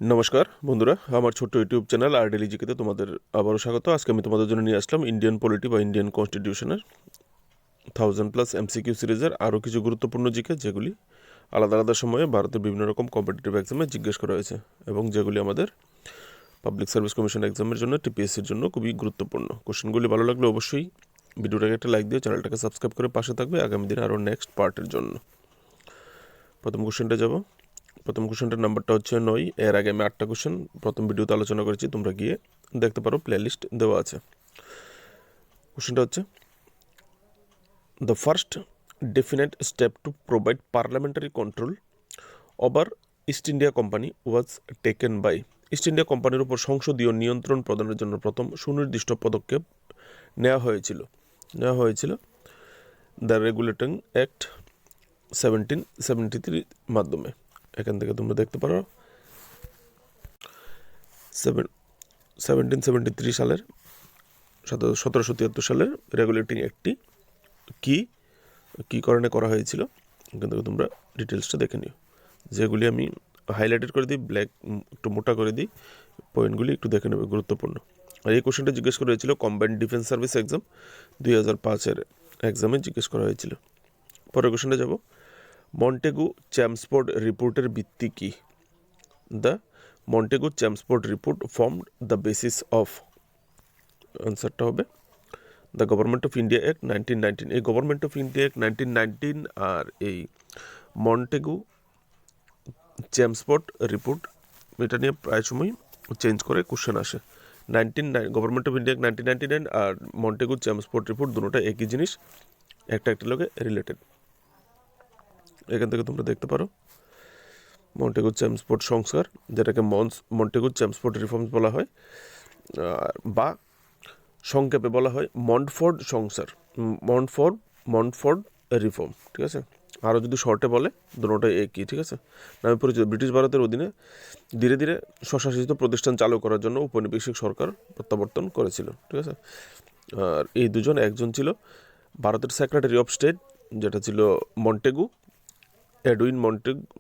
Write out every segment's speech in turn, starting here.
নমস্কার বন্ধুরা, আমার ছোট্ট ইউটিউব চ্যানেল আরডেলি জিকেতে তোমাদের আবারও স্বাগত। আজকে আমি তোমাদের জন্য নিয়ে আসলাম ইন্ডিয়ান পলিটি বা ইন্ডিয়ান কনস্টিটিউশনের 1000+ MCQ সিরিজের আরও কিছু গুরুত্বপূর্ণ জিকে, যেগুলি আলাদা আলাদা সময়ে ভারতের বিভিন্ন রকম কম্পিটিটিভ এক্সামে জিজ্ঞেস করা হয়েছে এবং যেগুলি আমাদের পাবলিক সার্ভিস কমিশন এক্সামের জন্য, টিপিএসসির জন্য খুবই গুরুত্বপূর্ণ। কোশ্চেনগুলি ভালো লাগলে অবশ্যই ভিডিওটাকে একটা লাইক দিয়ে চ্যানেলটাকে সাবস্ক্রাইব করে পাশে থাকবে আগামী দিনে আরও নেক্সট পার্টের জন্য। প্রথম কোশ্চেনটার নাম্বারটা হচ্ছে 9। এর আগে আমি 8টা কোশ্চেন প্রথম ভিডিওতে আলোচনা করেছি, তোমরা গিয়ে দেখতে পারো, প্লেলিস্ট দেওয়া আছে। কোশ্চেনটা হচ্ছে, the first definite step to provide parliamentary control over East India Company was taken by. East India কোম্পানির উপর সংসদীয় নিয়ন্ত্রণ প্রদানের জন্য প্রথম সুনির্দিষ্ট পদক্ষেপ নেওয়া হয়েছিল দ্য রেগুলেটিং অ্যাক্ট 1773 মাধ্যমে। এখান থেকে তোমরা দেখতে পারো 1773 সালের 1773 সালের রেগুলেটিং অ্যাক্টটি কী কারণে করা হয়েছিল, এখান থেকে তোমরা ডিটেলসটা দেখে নিও। যেগুলি আমি হাইলাইটেড করে দিই, ব্ল্যাক একটু মোটা করে দিই, পয়েন্টগুলি একটু দেখে নেবে, গুরুত্বপূর্ণ। আর এই কোশ্চেনটা জিজ্ঞেস করা হয়েছিল কম্বাইন্ড ডিফেন্স সার্ভিস এক্সাম 2005-এর এক্সামে জিজ্ঞেস করা হয়েছিল। পরের কোশ্চেনটা যাব, মন্টেগু চ্যামসফোর্ড রিপোর্টের ভিত্তি কী? The Montagu Chelmsford report formed the basis of, আনসারটা হবে the Government of India Act 1919। এই গভর্নমেন্ট অফ ইন্ডিয়া অ্যাক্ট 1919 আর এই মন্টেগু চ্যামসফোর্ড রিপোর্ট, এটা নিয়ে প্রায় সময় চেঞ্জ করে কোশ্চেন আসে। গভর্নমেন্ট অফ ইন্ডিয়া অ্যাক্ট 1999 আর মন্টেগু চ্যামসফোর্ড রিপোর্ট দুটোটা একই জিনিস, একটা লোকে রিলেটেড। এখান থেকে তোমরা দেখতে পারো মন্টেগু চ্যামসফোর্ড সংস্কার, যেটাকে মন্টেগু চ্যামসফোর্ড রিফর্মস বলা হয়, বা সংক্ষেপে বলা হয় মন্টফোর্ড সংস্কার, মন্টফোর্ড রিফর্ম, ঠিক আছে। আরও যদি শর্টে বলে, দুটোটাই একই, ঠিক আছে, নামে পরিচিত। ব্রিটিশ ভারতের অধীনে ধীরে ধীরে স্বশাসিত প্রতিষ্ঠান চালু করার জন্য উপনিবেশিক সরকার প্রত্যাবর্তন করেছিল, ঠিক আছে। আর এই দুজন, একজন ছিল ভারতের সেক্রেটারি অফ স্টেট, যেটা ছিল এডউইন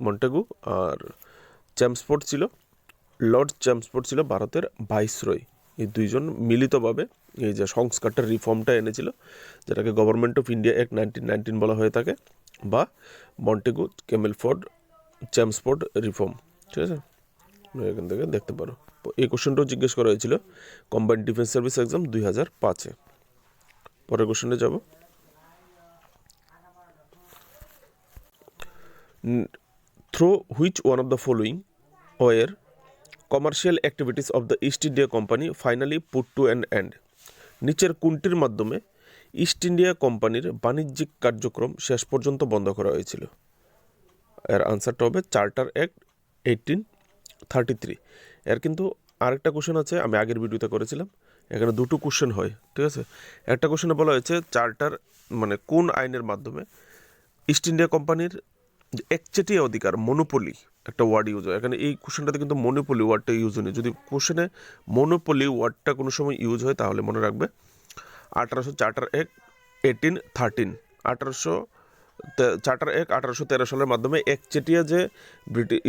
মন্টেগু, আর লর্ড চ্যামসফোর্ড ছিল ভারতের ভাইসরয়। এই দুইজন মিলিতভাবে এই যে সংস্কারটা, রিফর্মটা এনেছিল, যেটাকে গভর্নমেন্ট অফ ইন্ডিয়া অ্যাক্ট 1919 বলা হয়ে থাকে, বা মন্টেগু চ্যামসফোর্ড রিফর্ম, ঠিক আছে। এখান থেকে দেখতে পারো। এই কোশ্চেনটাও জিজ্ঞেস করা হয়েছিল কম্বাইন্ড ডিফেন্স সার্ভিস এক্সাম 2005-এ। পরের কোশ্চেনে যাব, through which one of the following war commercial activities of the East India Company finally put to an end. নিচের কোনটির মাধ্যমে ইস্ট ইন্ডিয়া কোম্পানির বাণিজ্যিক কার্যক্রম শেষ পর্যন্ত বন্ধ করা হয়েছিল? এর আনসারটা হবে চার্টার অ্যাক্ট 1833। এর কিন্তু আরেকটা কোশ্চেন আছে, আমি আগের ভিডিওতে করেছিলাম, এখানে দুটো কোশ্চেন হয়, ঠিক আছে। একটা কোশ্চেনে বলা হয়েছে চার্টার মানে কোন আইনের মাধ্যমে ইস্ট ইন্ডিয়া কোম্পানির একচেটিয়া অধিকার, মনোপলি একটা ওয়ার্ড ইউজ হয়। এখানে এই কোশ্চেনটাতে কিন্তু মনোপলি ওয়ার্ডটা ইউজ হয়নি। যদি কোশ্চেনে মনোপলি ওয়ার্ডটা কোনো সময় ইউজ হয়, তাহলে মনে রাখবে চার্টার অ্যাক্ট 1813, চার্টার অ্যাক্ট 1813 সালের মাধ্যমে একচেটিয়া যে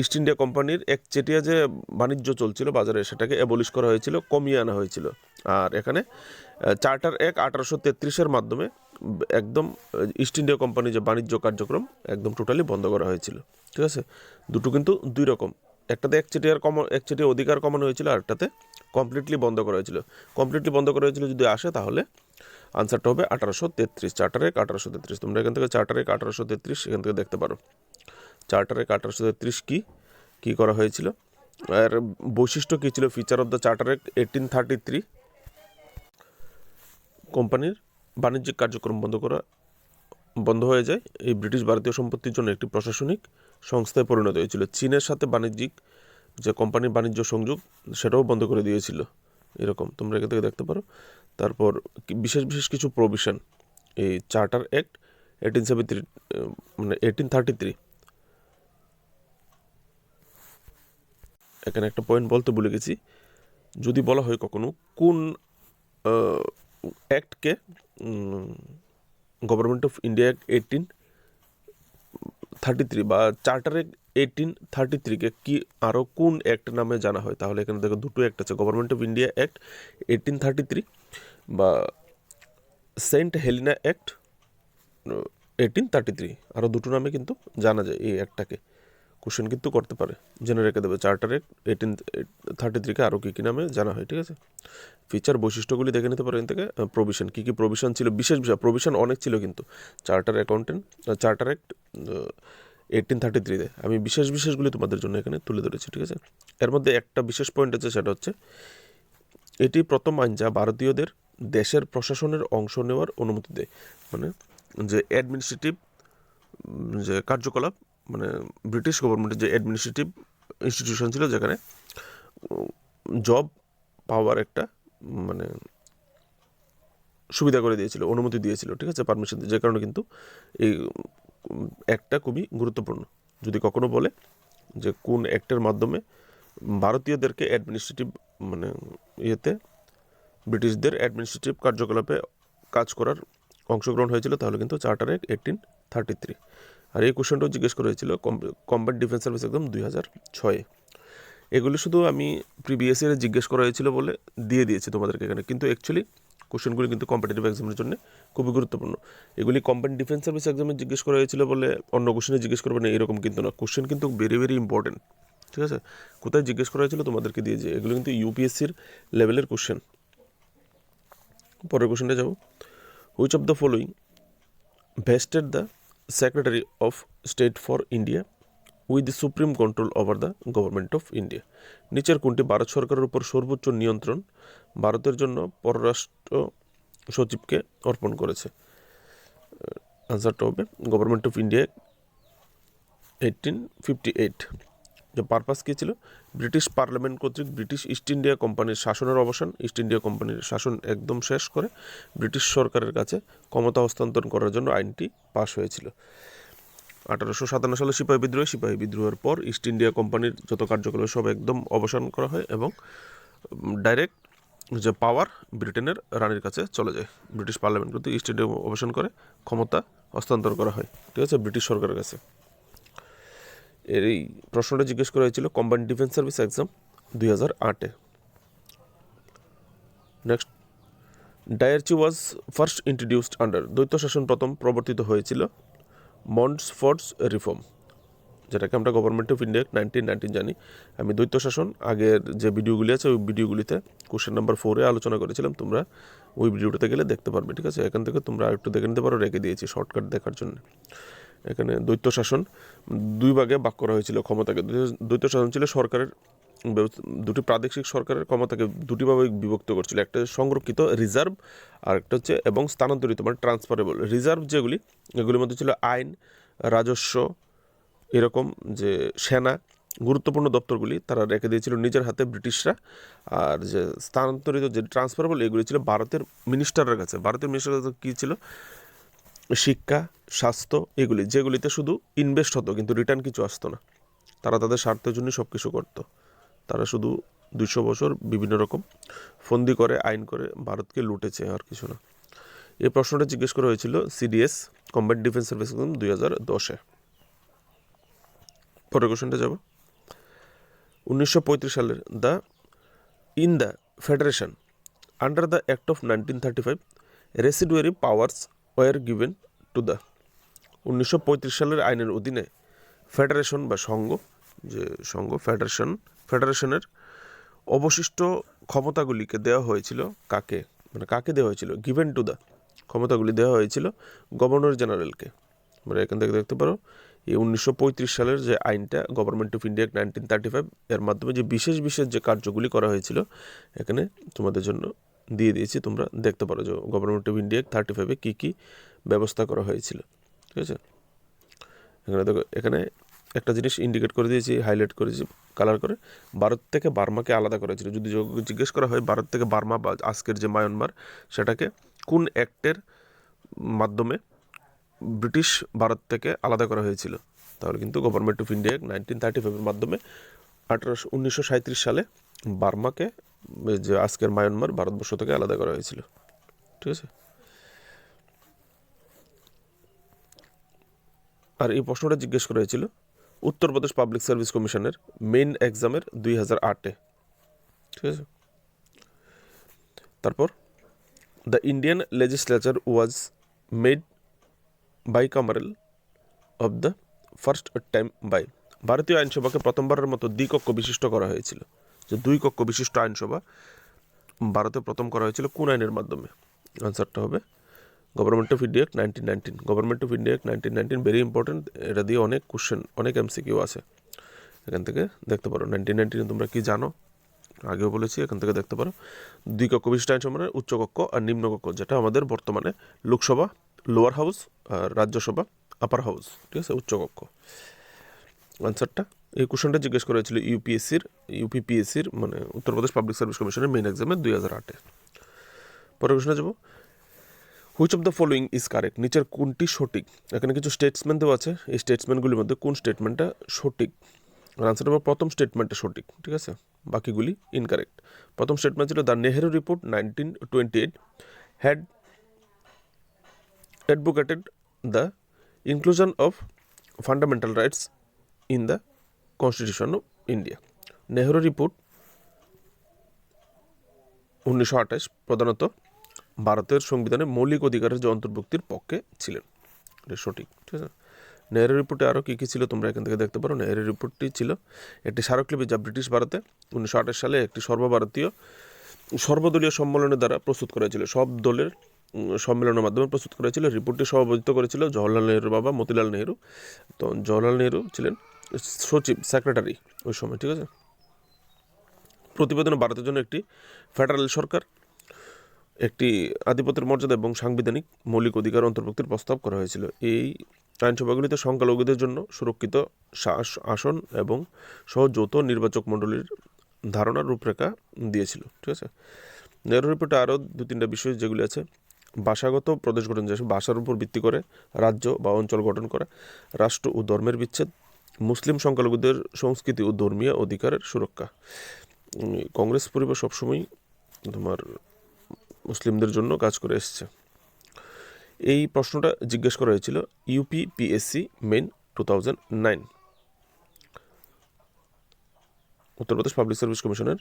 ইস্ট ইন্ডিয়া কোম্পানির একচেটিয়া যে বাণিজ্য চলছিল বাজারে, সেটাকে অ্যাবলিশ করা হয়েছিল, কমিয়ে আনা হয়েছিল। আর এখানে চার্টার অ্যাক্ট 1833-এর মাধ্যমে একদম ইস্ট ইন্ডিয়া কোম্পানির যে বাণিজ্য কার্যক্রম একদম টোটালি বন্ধ করা হয়েছিল, ঠিক আছে। দুটো কিন্তু দুই রকম, একটাতে একচেটিয়া অধিকার কমানো হয়েছিল, আর একটাতে কমপ্লিটলি বন্ধ করা হয়েছিল। কমপ্লিটলি বন্ধ করা হয়েছিল যদি আসে, তাহলে আনসারটা হবে 1833, চার্টার অ্যাক্ট 1833। তোমরা এখান থেকে চার্টার অ্যাক্ট 1833 এখান থেকে দেখতে পারো। চার্টার অ্যাক্ট 1833 কী করা হয়েছিল, আর বৈশিষ্ট্য কী ছিল, feature of the charter act 1833, কোম্পানির বাণিজ্যিক কার্যক্রম বন্ধ হয়ে যায়। এই ব্রিটিশ ভারতীয় সম্পত্তির জন্য একটি প্রশাসনিক সংস্থায় পরিণত হয়েছিল। চীনের সাথে বাণিজ্যিক যে কোম্পানির বাণিজ্য সংযোগ, সেটাও বন্ধ করে দিয়েছিল, এরকম তোমরা এখান থেকে দেখতে পারো। তারপর বিশেষ কিছু প্রভিশন, এই চার্টার অ্যাক্ট 1833, এখানে একটা পয়েন্ট বলতে ভুলে গেছি। যদি বলা হয় কখনো কোন অ্যাক্টকে গভর্নমেন্ট অফ ইন্ডিয়া অ্যাক্ট 1833 বা চার্টার অ্যাক্ট 1833-কে কি আরও কোন অ্যাক্ট নামে জানা হয়? তাহলে এখানে দেখো দুটো অ্যাক্ট আছে, গভর্নমেন্ট অফ ইন্ডিয়া অ্যাক্ট 1833 বা সেন্ট হেলিনা অ্যাক্ট 1833, আরও দুটো নামে কিন্তু জানা যায় এই অ্যাক্টটাকে। কোশ্চেন কিন্তু করতে পারে, জেনে রেখে দেবে। চার্টার অ্যাক্ট 1833-কে আরও কী কী নামে জানা হয়, ঠিক আছে। ফিচার বৈশিষ্ট্যগুলি দেখে নিতে পারেন থেকে। প্রভিশন, কী কী প্রভিশন ছিল, বিশেষ বিষয় প্রভিশন অনেক ছিল কিন্তু চার্টার অ্যাক্ট 1833-তে। আমি বিশেষগুলি তোমাদের জন্য এখানে তুলে ধরেছি, ঠিক আছে। এর মধ্যে একটা বিশেষ পয়েন্ট আছে, সেটা হচ্ছে এটি প্রথম আইন যা ভারতীয়দের দেশের প্রশাসনের অংশ নেওয়ার অনুমতি দেয়। মানে যে অ্যাডমিনিস্ট্রেটিভ যে কার্যকলাপ, মানে ব্রিটিশ গভর্নমেন্টের যে অ্যাডমিনিস্ট্রেটিভ ইনস্টিটিউশন ছিল, যেখানে জব পাওয়ার একটা মানে সুবিধা করে দিয়েছিল, অনুমতি দিয়েছিল, ঠিক আছে, পারমিশন দিয়ে। যে কারণে কিন্তু এই অ্যাক্টটা খুবই গুরুত্বপূর্ণ। যদি কখনো বলে যে কোন অ্যাক্টের মাধ্যমে ভারতীয়দেরকে অ্যাডমিনিস্ট্রেটিভ মানে ইয়েতে ব্রিটিশদের অ্যাডমিনিস্ট্রেটিভ কার্যকলাপে কাজ করার অংশগ্রহণ হয়েছিল, তাহলে কিন্তু চার্টার অ্যাক্ট 1833। আর এই কোশ্চেনটাও জিজ্ঞেস করা হয়েছিল কমব্যাট ডিফেন্স সার্ভিস এক্সাম 2006-এ। এগুলি শুধু আমি প্রিভিয়াস ইয়ারে জিজ্ঞেস করা হয়েছিল বলে দিয়ে দিয়েছি তোমাদেরকে এখানে, কিন্তু অ্যাকচুয়ালি কোশ্চেনগুলি কিন্তু কম্পিটিটিভ এক্সামের জন্য খুবই গুরুত্বপূর্ণ। এগুলি কমব্যাট ডিফেন্স সার্ভিস এক্সামে জিজ্ঞেস করা হয়েছিল বলে অন্য কোশ্চেনে জিজ্ঞেস করবে না, এরকম কিন্তু না। কোশ্চেন কিন্তু ভেরি ইম্পর্টেন্ট, ঠিক আছে। কোথায় জিজ্ঞেস করা হয়েছিল তোমাদেরকে দিয়েছে, এগুলো কিন্তু ইউপিএসসির লেভেলের কোশ্চেন। পরের কোশ্চেনটা যাব। Which of the following vested the secretary of state for India with the supreme control over the Government of India? নিচের কোনটি ভারত সরকারের উপর সর্বোচ্চ নিয়ন্ত্রণ ভারতের জন্য পররাষ্ট্র সচিবকে অর্পণ করেছে? আনসারটা হবে গভর্নমেন্ট অফ ইন্ডিয়া 1858। যে পারপাস কী ছিল? ব্রিটিশ পার্লামেন্ট কর্তৃক ব্রিটিশ ইস্ট ইন্ডিয়া কোম্পানির শাসনের অবসান, ইস্ট ইন্ডিয়া কোম্পানির শাসন একদম শেষ করে ব্রিটিশ সরকারের কাছে ক্ষমতা হস্তান্তর করার জন্য আইনটি পাশ হয়েছিল। 1857 সালে সিপাহী বিদ্রোহের পর ইস্ট ইন্ডিয়া কোম্পানির যত কার্যকলাপ সব একদম অবসান করা হয় এবং ডাইরেক্ট যে পাওয়ার ব্রিটেনের রানীর কাছে চলে যায়। ব্রিটিশ পার্লামেন্ট কর্তৃক ইস্ট ইন্ডিয়া অবসান করে ক্ষমতা হস্তান্তর করা হয়, ঠিক আছে, ব্রিটিশ সরকারের কাছে। এই প্রশ্নটা জিজ্ঞেস করা হয়েছিল কম্বাইন্ড ডিফেন্স সার্ভিস এক্সাম 2008-এ। Next, dyarchy was first introduced under, দ্বৈত শাসন প্রথম প্রবর্তিত হয়েছিল মন্টফোর্ডস রিফর্ম, যেটাকে আমরা গভর্নমেন্ট অফ ইন্ডিয়া 1919 জানি। আমি দ্বৈত শাসন আগের যে ভিডিওগুলি আছে ওই ভিডিওগুলিতে কোশ্চেন নাম্বার 4-এ আলোচনা করেছিলাম, তোমরা ওই ভিডিওটাতে গেলে দেখতে পারবে, ঠিক আছে। এখান থেকে তোমরা একটু দেখে নিতে পারো, রেখে দিয়েছি শর্টকাট দেখার জন্য। এখানে দ্বৈত শাসন দুই ভাগে ভাগ করা হয়েছিল ক্ষমতাকে। দ্বৈত শাসন ছিল সরকারের দুটি প্রাদেশিক সরকারের ক্ষমতাকে দুটিভাবে বিভক্ত করছিল, একটা সংরক্ষিত রিজার্ভ আর একটা হচ্ছে এবং স্থানান্তরিত মানে ট্রান্সফারেবল। রিজার্ভ যেগুলি, এগুলির মধ্যে ছিল আইন, রাজস্ব, এরকম যে সেনা, গুরুত্বপূর্ণ দপ্তরগুলি তারা রেখে দিয়েছিল নিজের হাতে ব্রিটিশরা। আর যে স্থানান্তরিত যে ট্রান্সফারেবল, এগুলি ছিল ভারতের মিনিস্টারের কাছে। ভারতের মিনিস্টারের কাছে কী ছিল? শিক্ষা, স্বাস্থ্য, এগুলি যেগুলিতে শুধু ইনভেস্ট হতো কিন্তু রিটার্ন কিছু আসতো না। তারা তাদের স্বার্থের জন্য সব কিছু করতো। তারা শুধু 200 বছর বিভিন্ন রকম ফন্দি করে আইন করে ভারতকে লুটেছে, আর কিছু না। এই প্রশ্নটা জিজ্ঞেস করা হয়েছিল CDS combined defence service exam 2010-এ। পরের কোশ্চেনটা যাব। 1935 সালের the federation under the act of 1935 residuary powers were given to the. 1935 সালের আইনের অধীনে ফেডারেশন বা সংঘ, যে সংঘ ফেডারেশনের অবশিষ্ট ক্ষমতাগুলিকে দেওয়া হয়েছিল কাকে? মানে কাকে দেওয়া হয়েছিল? গিভেন টু দ্য, ক্ষমতাগুলি দেওয়া হয়েছিল গভর্নর জেনারেলকে। মানে এখান থেকে দেখতে পারো এই 1935 সালের যে আইনটা গভর্নমেন্ট অফ ইন্ডিয়া 1935, এর মাধ্যমে যে বিশেষ যে কার্যগুলি করা হয়েছিল এখানে তোমাদের জন্য দিয়ে দিয়েছি, তোমরা দেখতে পারো যে গভর্নমেন্ট অফ ইন্ডিয়া 35-এ কী কী ব্যবস্থা করা হয়েছিল, ঠিক আছে। এখানে দেখো, এখানে একটা জিনিস ইন্ডিকেট করে দিয়েছি, হাইলাইট করেছি কালার করে, ভারত থেকে বার্মাকে আলাদা করা হয়েছিল। যদি জিজ্ঞেস করা হয় ভারত থেকে বার্মা বা আজকের যে মায়ানমার, সেটাকে কোন অ্যাক্টের মাধ্যমে ব্রিটিশ ভারত থেকে আলাদা করা হয়েছিল, তাহলে কিন্তু গভর্নমেন্ট অফ ইন্ডিয়া 1935-এর মাধ্যমে 1937 সালে বার্মাকে, যে আজকের মায়ানমার, ভারতবর্ষ থেকে আলাদা করা হয়েছিল, ঠিক আছে। আর এই প্রশ্নটা জিজ্ঞেস করা হয়েছিল উত্তরপ্রদেশ পাবলিক সার্ভিস কমিশনের মেইন এক্সামের 2008-এ, ঠিক আছে। তারপর the Indian legislature was made bicameral of the first time by, ভারতীয় আইনসভাকে প্রথমবারের মতো দ্বিকক্ষ বিশিষ্ট করা হয়েছিল। যে 2 কক্ষ বিশিষ্ট আইনসভা ভারতে প্রথম করা হয়েছিল কোন আইনের মাধ্যমে? আনসারটা হবে government of India Act 1919। Government of India Act 1919 very important, এটা দিয়ে অনেক কোশ্চেন, অনেক এমসিকিউ আছে, এখান থেকে দেখতে পারো। 1919 তোমরা কি জানো আগেও বলেছি, এখান থেকে দেখতে পারো। 2 কক্ষ বিশিষ্ট আইনসভার উচ্চকক্ষ আর নিম্নকক্ষ, যেটা আমাদের বর্তমানে লোকসভা লোয়ার হাউস আর রাজ্যসভা আপার হাউস, ঠিক আছে, উচ্চকক্ষ। আনসারটা এই কোশ্চেনটা জিজ্ঞেস করা হয়েছিল ইউপিপিএসসির মানে উত্তরপ্রদেশ পাবলিক সার্ভিস কমিশনের মেইন এক্সামে 2008-এ। পরের কোশ্চেনে যাবো, which of the following is correct, নিচের কোনটি সঠিক? এখানে কিছু স্টেটসমেন্ট দেওয়া আছে, এই স্টেটসমেন্টগুলির মধ্যে কোন স্টেটমেন্টটা সঠিক? আনসারটা হবে প্রথম স্টেটমেন্টটা সঠিক, ঠিক আছে, বাকিগুলি ইনকারেক্ট। প্রথম স্টেটমেন্ট ছিল the Nehru report 1928 had advocated the inclusion of fundamental rights in the constitution of India. Nehru report 1928 প্রধানত ভারতের সংবিধানে মৌলিক অধিকারের যে অন্তর্ভুক্তির পক্ষে ছিলেন, এটা সঠিক, ঠিক আছে। নেহেরু রিপোর্টে আরও কী কী ছিল তোমরা এখান থেকে দেখতে পারো। নেহেরু রিপোর্টটি ছিল একটি স্মারকলিপি যা ব্রিটিশ ভারতে 1928 সালে একটি সর্বভারতীয় সর্বদলীয় সম্মেলনের দ্বারা প্রস্তুত করা হয়েছিল, সব দলের সম্মেলনের মাধ্যমে প্রস্তুত করা হয়েছিল। রিপোর্টটি সভাপতিত্ব করেছিল জওহরলাল নেহরুর বাবা মতিলাল নেহরু। তো জওহরলাল নেহরু ছিলেন সচিব, সেক্রেটারি ওই সময়, ঠিক আছে। প্রতিবেদনে ভারতের জন্য একটি ফেডারেল সরকার, একটি আধিপত্যের মর্যাদা এবং সাংবিধানিক মৌলিক অধিকার অন্তর্ভুক্তির প্রস্তাব করা হয়েছিল। এই আইনসভাগুলিতে সংখ্যালঘুদের জন্য সুরক্ষিত আসন এবং সহ যৌথ নির্বাচক মণ্ডলীর ধারণার রূপরেখা দিয়েছিল, ঠিক আছে। নেহরু রিপোর্টে আরও 2-3টা বিষয় যেগুলি আছে, ভাষাগত প্রদেশ গঠন, যে ভাষার উপর ভিত্তি করে রাজ্য বা অঞ্চল গঠন করা, রাষ্ট্র ও ধর্মের বিচ্ছেদ, মুসলিম সংখ্যালঘুদের সংস্কৃতি ও ধর্মীয় অধিকারের সুরক্ষা। কংগ্রেস পরিবার সবসময় তোমার মুসলিমদের জন্য কাজ করে এসছে। এই প্রশ্নটা জিজ্ঞেস করা হয়েছিল ইউপিপিএসসি মেইন 2009, উত্তরপ্রদেশ পাবলিক সার্ভিস কমিশনের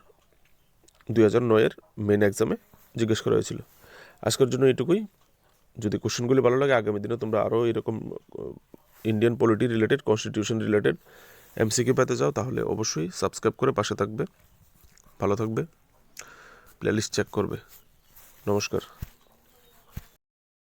2009-এর মেইন এক্সামে জিজ্ঞেস করা হয়েছিল। আজকের জন্য এটুকুই। যদি কোশ্চেনগুলি ভালো লাগে, আগামী দিনে তোমরা আরও এরকম Indian polity related, constitution related MCQ পেতে চাও, তাহলে অবশ্যই সাবস্ক্রাইব করে পাশে থাকবে। ভালো থাকবে, প্লেলিস্ট চেক করবে। নমস্কার।